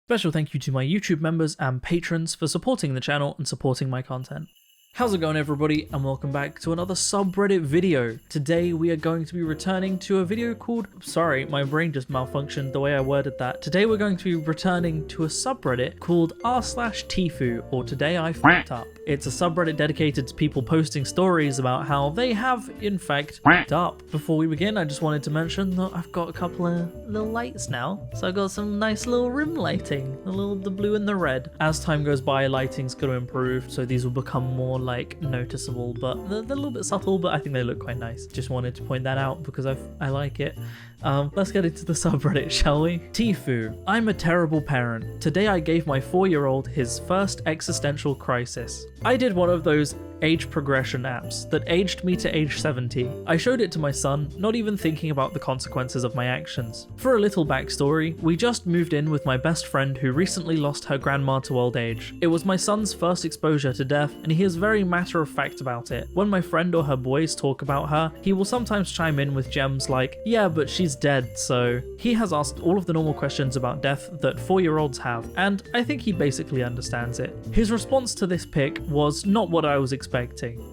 Special thank you to my YouTube members and patrons for supporting the channel and supporting my content. How's it going, everybody, and welcome back to another subreddit video. Today we are going to be returning to a video called, sorry, my brain just malfunctioned the way I worded that. Today we're going to be returning to a subreddit called r/tifu, or Today I Fucked Up. It's a subreddit dedicated to people posting stories about how they have, in fact, fucked up. Before we begin, I just wanted to mention that I've got a couple of little lights now. So I've got some nice little rim lighting, the blue and the red. As time goes by, lighting's going to improve, so these will become more like noticeable, but they're a little bit subtle, but I think they look quite nice. Just wanted to point that out because I like it. Let's get into the subreddit, shall we? Tifu, I'm a terrible parent. Today I gave my 4-year-old his first existential crisis. I did one of those age progression apps that aged me to age 70. I showed it to my son, not even thinking about the consequences of my actions. For a little backstory, we just moved in with my best friend who recently lost her grandma to old age. It was my son's first exposure to death, and he is very matter of fact about it. When my friend or her boys talk about her, he will sometimes chime in with gems like, yeah, but she's dead, so. He has asked all of the normal questions about death that 4-year-olds have, and I think he basically understands it. His response to this pic was not what I was expecting.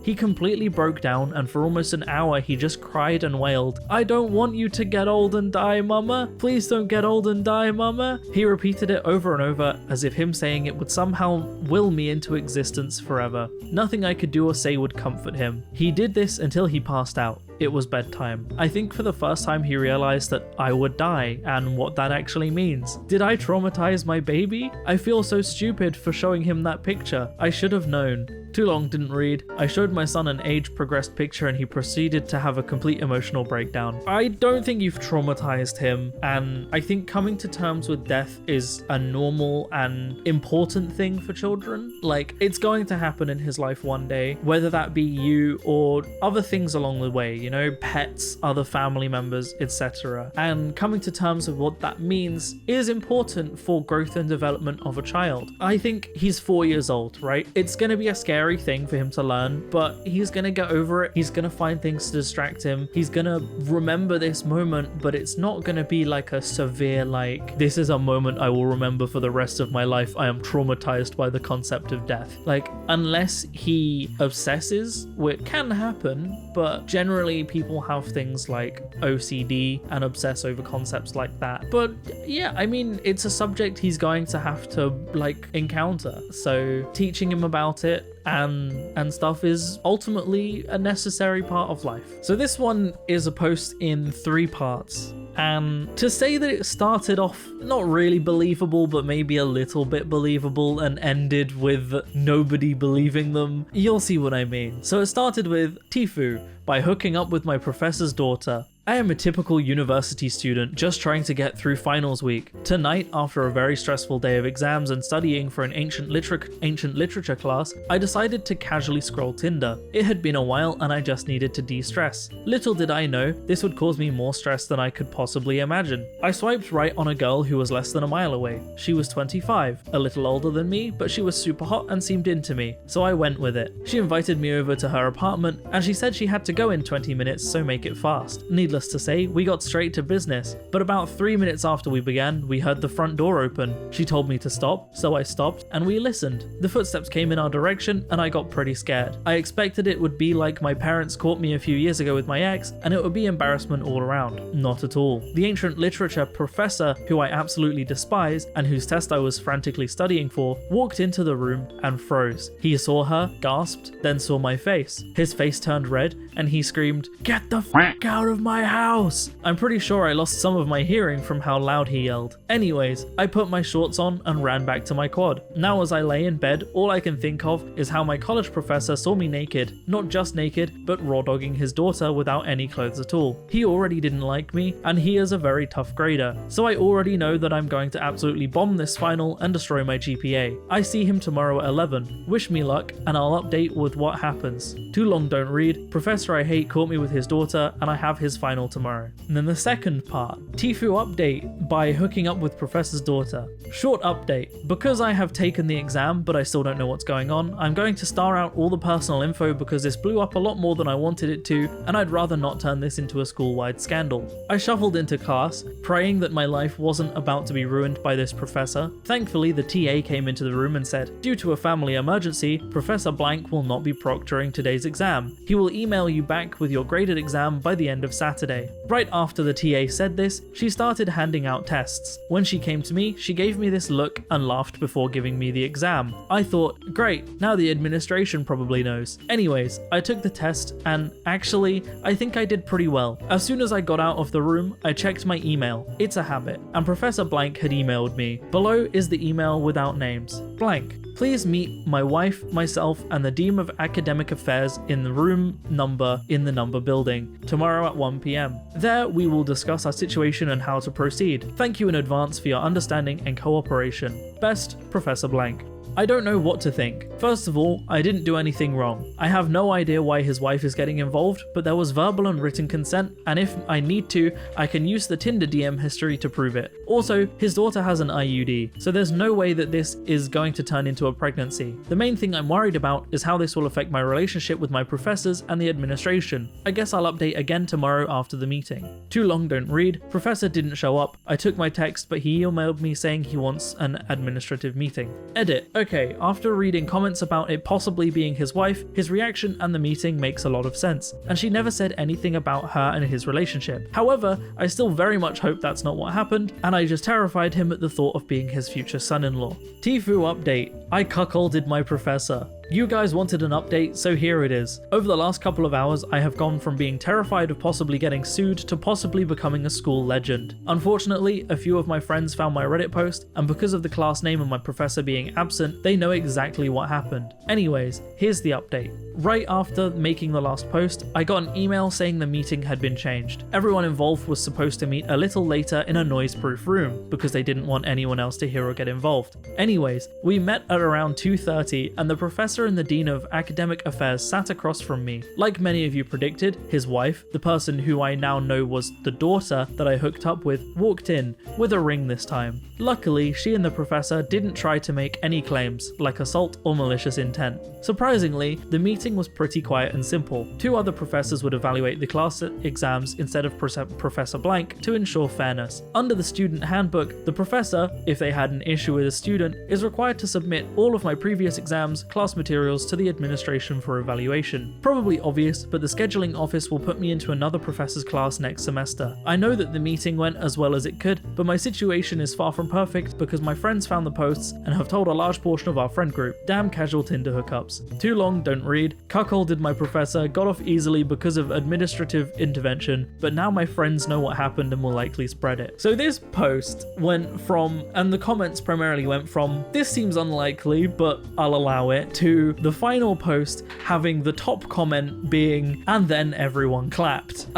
He completely broke down, and for almost an hour he just cried and wailed, "I don't want you to get old and die, mama. Please don't get old and die, mama." He repeated it over and over as if him saying it would somehow will me into existence forever. Nothing I could do or say would comfort him. He did this until he passed out. It was bedtime. I think for the first time he realized that I would die and what that actually means. Did I traumatize my baby? I feel so stupid for showing him that picture. I should have known. Too long, didn't read. I showed my son an age-progressed picture and he proceeded to have a complete emotional breakdown. I don't think you've traumatized him, and I think coming to terms with death is a normal and important thing for children. Like, it's going to happen in his life one day, whether that be you or other things along the way, you know, pets, other family members, etc. And coming to terms with what that means is important for growth and development of a child. I think he's 4 years old, right? It's going to be a scary thing for him to learn, but he's gonna get over it. He's gonna find things to distract him. He's gonna remember this moment, but it's not gonna be like a severe, like, this is a moment I will remember for the rest of my life. I am traumatized by the concept of death. Like, unless he obsesses, which can happen, but generally people have things like OCD and obsess over concepts like that. But yeah, I mean, it's a subject he's going to have to like encounter. So teaching him about it and stuff is ultimately a necessary part of life. So this one is a post in 3 parts. And to say that it started off not really believable, but maybe a little bit believable and ended with nobody believing them, you'll see what I mean. So it started with Tifu, by hooking up with my professor's daughter. I am a typical university student just trying to get through finals week. Tonight, after a very stressful day of exams and studying for an ancient literature class, I decided to casually scroll Tinder. It had been a while and I just needed to de-stress. Little did I know, this would cause me more stress than I could possibly imagine. I swiped right on a girl who was less than a mile away. She was 25, a little older than me, but she was super hot and seemed into me, so I went with it. She invited me over to her apartment and she said she had to go in 20 minutes, so make it fast. Needless to say, we got straight to business, but about 3 minutes after we began, we heard the front door open. She told me to stop, so I stopped, and we listened. The footsteps came in our direction, and I got pretty scared. I expected it would be like my parents caught me a few years ago with my ex, and it would be embarrassment all around. Not at all. The ancient literature professor, who I absolutely despise, and whose test I was frantically studying for, walked into the room and froze. He saw her, gasped, then saw my face. His face turned red, and he screamed, "Get the f*** out of my house!" I'm pretty sure I lost some of my hearing from how loud he yelled. Anyways, I put my shorts on and ran back to my quad. Now as I lay in bed, all I can think of is how my college professor saw me naked. Not just naked, but raw dogging his daughter without any clothes at all. He already didn't like me, and he is a very tough grader. So I already know that I'm going to absolutely bomb this final and destroy my GPA. I see him tomorrow at 11. Wish me luck, and I'll update with what happens. Too long, don't read. Professor professor I hate caught me with his daughter and I have his final tomorrow. And then the second part, tifu update by hooking up with professor's daughter. Short update, because I have taken the exam but I still don't know what's going on, I'm going to star out all the personal info because this blew up a lot more than I wanted it to, and I'd rather not turn this into a school-wide scandal. I shuffled into class, praying that my life wasn't about to be ruined by this professor. Thankfully, the TA came into the room and said, "Due to a family emergency, Professor Blank will not be proctoring today's exam. He will email you back with your graded exam by the end of Saturday." Right after the TA said this, she started handing out tests. When she came to me, she gave me this look and laughed before giving me the exam. I thought, great, now the administration probably knows. Anyways, I took the test and actually, I think I did pretty well. As soon as I got out of the room, I checked my email. It's a habit. And Professor Blank had emailed me. Below is the email without names. Blank. Please meet my wife, myself, and the Dean of Academic Affairs in the room number in the number building, tomorrow at 1 p.m. There, we will discuss our situation and how to proceed. Thank you in advance for your understanding and cooperation. Best, Professor Blank. I don't know what to think. First of all, I didn't do anything wrong. I have no idea why his wife is getting involved, but there was verbal and written consent, and if I need to, I can use the Tinder DM history to prove it. Also, his daughter has an IUD, so there's no way that this is going to turn into a pregnancy. The main thing I'm worried about is how this will affect my relationship with my professors and the administration. I guess I'll update again tomorrow after the meeting. Too long don't read. Professor didn't show up. I took my text, but he emailed me saying he wants an administrative meeting. Edit. Okay, after reading comments about it possibly being his wife, his reaction and the meeting makes a lot of sense, and she never said anything about her and his relationship. However, I still very much hope that's not what happened, and I just terrified him at the thought of being his future son-in-law. Tifu update. I cuckolded my professor. You guys wanted an update, so here it is. Over the last couple of hours, I have gone from being terrified of possibly getting sued to possibly becoming a school legend. Unfortunately, a few of my friends found my Reddit post, and because of the class name and my professor being absent, they know exactly what happened. Anyways, here's the update. Right after making the last post, I got an email saying the meeting had been changed. Everyone involved was supposed to meet a little later in a noise-proof room, because they didn't want anyone else to hear or get involved. Anyways, we met at around 2:30, and the professor and the Dean of Academic Affairs sat across from me. Like many of you predicted, his wife, the person who I now know was the daughter that I hooked up with, walked in, with a ring this time. Luckily, she and the professor didn't try to make any claims, like assault or malicious intent. Surprisingly, the meeting was pretty quiet and simple. Two other professors would evaluate the class exams instead of Professor Blank to ensure fairness. Under the student handbook, the professor, if they had an issue with a student, is required to submit all of my previous exams, class materials to the administration for evaluation. Probably obvious, but the scheduling office will put me into another professor's class next semester. I know that the meeting went as well as it could, but my situation is far from perfect because my friends found the posts and have told a large portion of our friend group. Damn casual Tinder hookups. Too long, don't read. Cuckolded my professor, got off easily because of administrative intervention, but now my friends know what happened and will likely spread it. So this post went from, and the comments primarily went from, this seems unlikely, but I'll allow it, to the final post having the top comment being, and then everyone clapped.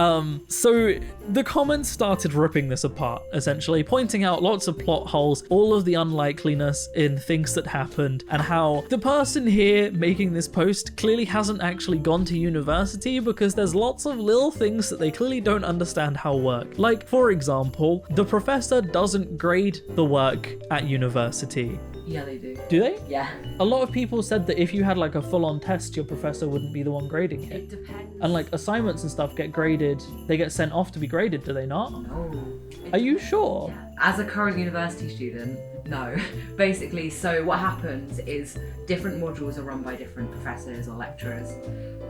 So the comments started ripping this apart, essentially, pointing out lots of plot holes, all of the unlikeliness in things that happened, and how the person here making this post clearly hasn't actually gone to university because there's lots of little things that they clearly don't understand how work. Like, for example, the professor doesn't grade the work at university. Yeah, they do. Do they? Yeah. A lot of people said that if you had like a full-on test, your professor wouldn't be the one grading it. It depends. And like assignments and stuff get graded, they get sent off to be graded, do they not? No. Are you sure? Yeah. As a current university student, no. Basically, so what happens is different modules are run by different professors or lecturers,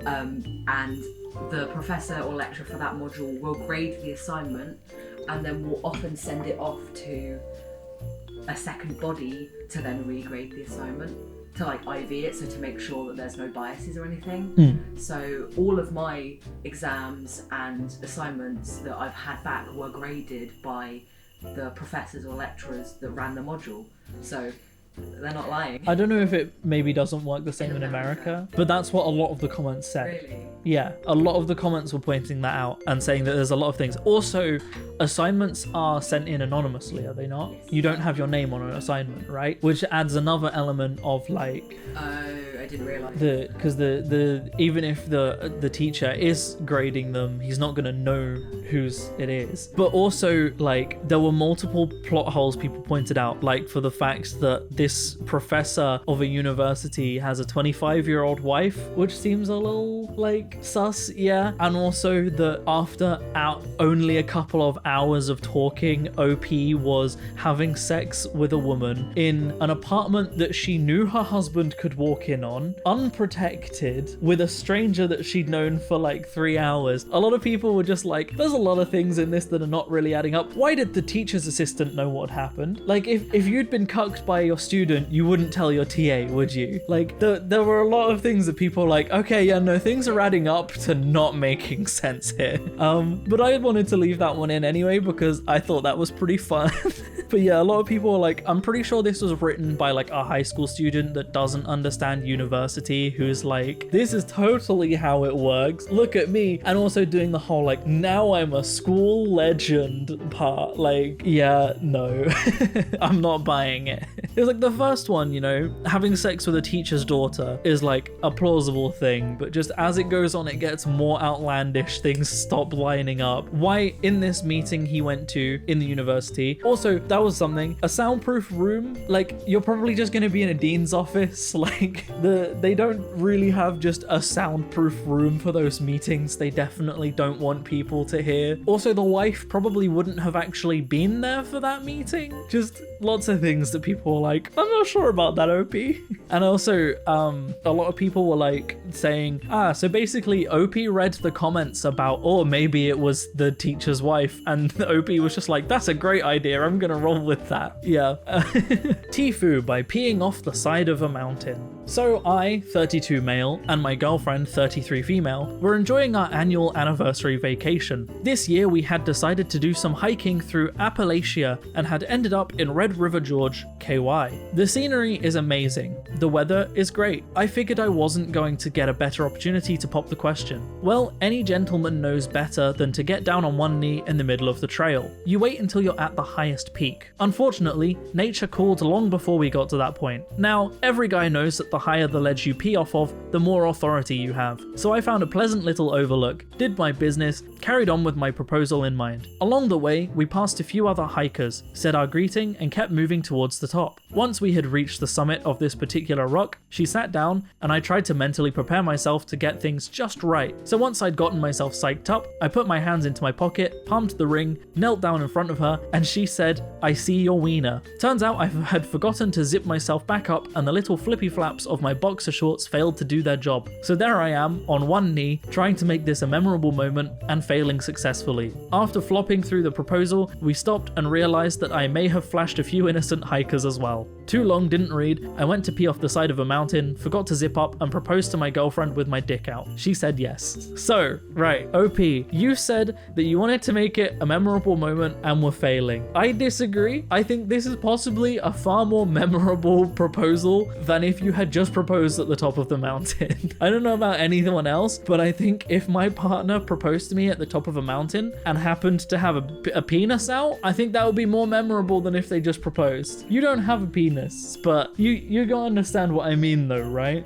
and the professor or lecturer for that module will grade the assignment and then will often send it off to a second body to then regrade the assignment, to like IV it, so to make sure that there's no biases or anything. So all of my exams and assignments that I've had back were graded by the professors or lecturers that ran the module. So They're not lying. I don't know if it maybe doesn't work the same in America, but that's what a lot of the comments said. Really? Yeah, a lot of the comments were pointing that out and saying that there's a lot of things. Also, assignments are sent in anonymously, are they not? Yes. You don't have your name on an assignment, right? Which adds another element of like Oh, I didn't realise. because the even if the teacher is grading them, he's not gonna know whose it is. But also, like, there were multiple plot holes people pointed out, like for the fact that this professor of a university has a 25-year-old wife, which seems a little like sus, yeah. And also that after only a couple of hours of talking, OP was having sex with a woman in an apartment that she knew her husband could walk in on, unprotected, with a stranger that she'd known for like 3 hours. A lot of people were just like, there's a lot of things in this that are not really adding up. Why did the teacher's assistant know what happened? Like, if you'd been cucked by your student, you wouldn't tell your TA, would you? Like, there were a lot of things that people were like, okay, yeah, no, things are adding up to not making sense here. But I wanted to leave that one in anyway because I thought that was pretty fun. But yeah, a lot of people were like, I'm pretty sure this was written by like a high school student that doesn't understand university, who's like, this is totally how it works. Look at me. And also doing the whole like, now I'm a school legend part. Like, yeah, no, I'm not buying it. It was like the first one, you know, having sex with a teacher's daughter is like a plausible thing, but just as it goes on, it gets more outlandish. Things stop lining up. Why in this meeting he went to in the university, also that was something, a soundproof room, like you're probably just going to be in a dean's office. Like they don't really have just a soundproof room for those meetings. They definitely don't want people to hear. Also, the wife probably wouldn't have actually been there for that meeting. Just lots of things that people were like, I'm not sure about that, OP. And also, a lot of people were like saying, so basically OP read the comments about, or maybe it was the teacher's wife, and the OP was just like, that's a great idea, I'm gonna roll with that. Yeah. Tifu by peeing off the side of a mountain. So I, 32 male, and my girlfriend, 33 female, were enjoying our annual anniversary vacation. This year we had decided to do some hiking through Appalachia and had ended up in Red River Gorge, KY. The scenery is amazing. The weather is great. I figured I wasn't going to get a better opportunity to pop the question. Well, any gentleman knows better than to get down on one knee in the middle of the trail. You wait until you're at the highest peak. Unfortunately, nature called long before we got to that point. Now, every guy knows that the higher the ledge you pee off of, the more authority you have. So I found a pleasant little overlook, did my business, carried on with my proposal in mind. Along the way, we passed a few other hikers, said our greeting, and kept moving towards the top. Once we had reached the summit of this particular rock, she sat down, and I tried to mentally prepare myself to get things just right. So once I'd gotten myself psyched up, I put my hands into my pocket, palmed the ring, knelt down in front of her, and she said, I see your wiener. Turns out I had forgotten to zip myself back up, and the little flippy flaps of my boxer shorts failed to do their job. So there I am, on one knee, trying to make this a memorable moment, and failing successfully. After flopping through the proposal, we stopped and realized that I may have flashed a few innocent hikers as well. Too long didn't read, I went to pee off the side of a mountain, forgot to zip up, and proposed to my girlfriend with my dick out. She said yes. So, right, OP, you said that you wanted to make it a memorable moment and were failing. I disagree. I think this is possibly a far more memorable proposal than if you had just proposed at the top of the mountain. I don't know about anyone else, but I think if my partner proposed to me at the top of a mountain and happened to have a penis out, I think that would be more memorable than if they just proposed. You don't have a penis, but you gotta understand what I mean though, right?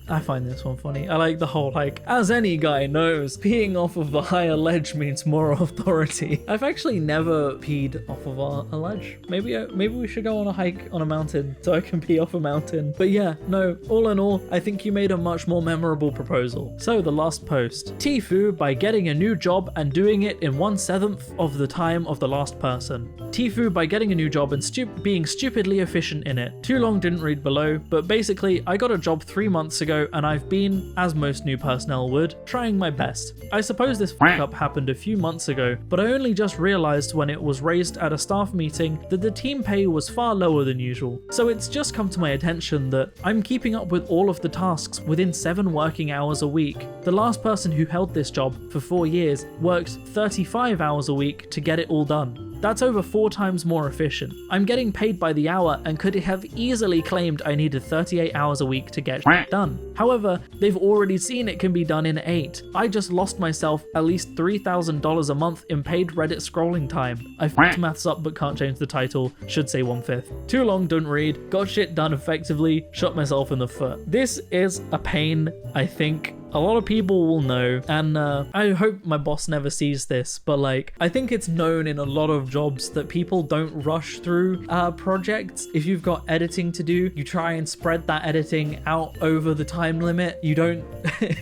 I find this one funny. I like the whole, like, as any guy knows, peeing off of the higher ledge means more authority. I've actually never peed off of a ledge. Maybe we should go on a hike on a mountain so I can pee off a mountain. But yeah, no, all in all, I think you made a much more memorable proposal. So the last post. Tifu by getting a new job and doing it in 1/7 of the time of the last person. Tifu by getting a new job and being stupidly efficient in it. Too long didn't read below, but basically I got a job 3 months ago and I've been, as most new personnel would, trying my best. I suppose this fuck up happened a few months ago, but I only just realized when it was raised at a staff meeting that the team pay was far lower than usual. So it's just come to my attention that I'm keeping up with all of the tasks within 7 working hours a week. The last person who held this job for 4 years worked 35 hours a week to get it all done. That's over 4 times more efficient. I'm getting paid by the hour and could have easily claimed I needed 38 hours a week to get done. However, they've already seen it can be done in 8. I just lost myself at least $3,000 a month in paid Reddit scrolling time. I f***ed maths up but can't change the title, should say 1/5. Too long, don't read, got shit done effectively, shot myself in the foot. This is a pain, I think a lot of people will know, and I hope my boss never sees this, but like, I think it's known in a lot of jobs that people don't rush through projects. If you've got editing to do, you try and spread that editing out over the time limit. You don't,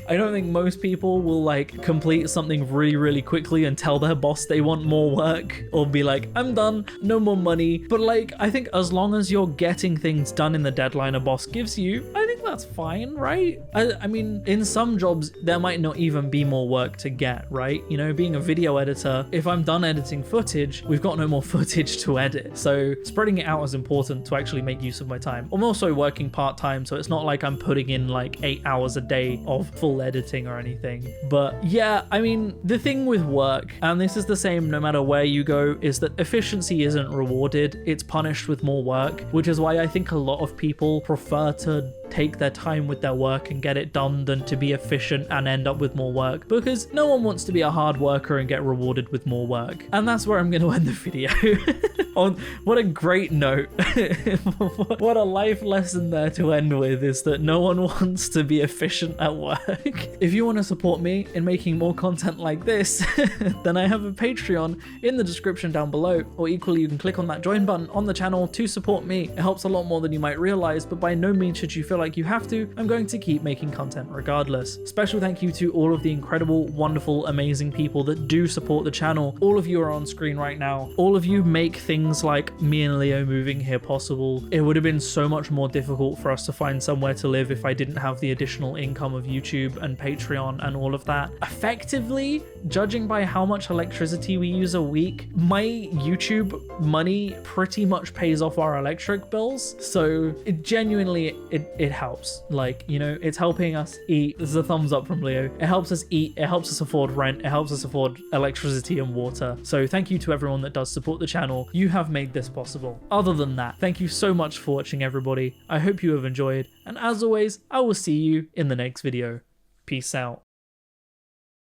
I don't think most people will like complete something really, really quickly and tell their boss they want more work, or be like, I'm done, no more money. But like, I think as long as you're getting things done in the deadline a boss gives you, I think that's fine, right? I mean, in some jobs, there might not even be more work to get, right? You know, being a video editor, if I'm done editing footage, we've got no more footage to edit. So spreading it out is important to actually make use of my time. I'm also working part-time, so it's not like I'm putting in like 8 hours a day of full editing or anything. But yeah, I mean, the thing with work, and this is the same no matter where you go, is that efficiency isn't rewarded, it's punished with more work, which is why I think a lot of people prefer to take their time with their work and get it done than to be efficient and end up with more work, because no one wants to be a hard worker and get rewarded with more work. And that's where I'm going to end the video. On what a great note. What a life lesson there to end with, is that no one wants to be efficient at work. If you want to support me in making more content like this, then I have a Patreon in the description down below, or equally you can click on that join button on the channel to support me. It helps a lot more than you might realize, but by no means should you feel like you have to. I'm going to keep making content regardless. Special thank you to all of the incredible, wonderful, amazing people that do support the channel. All of you are on screen right now. All of you make things like me and Leo moving here possible. It would have been so much more difficult for us to find somewhere to live if I didn't have the additional income of YouTube and Patreon and all of that. Effectively, judging by how much electricity we use a week, my YouTube money pretty much pays off our electric bills. So it genuinely, it helps. Like, you know, it's helping us eat. This is a thumbs up from Leo. It helps us eat, it helps us afford rent, it helps us afford electricity and water. So thank you to everyone that does support the channel. You have made this possible. Other than that, thank you so much for watching, everybody. I hope you have enjoyed, and as always, I will see you in the next video. Peace out.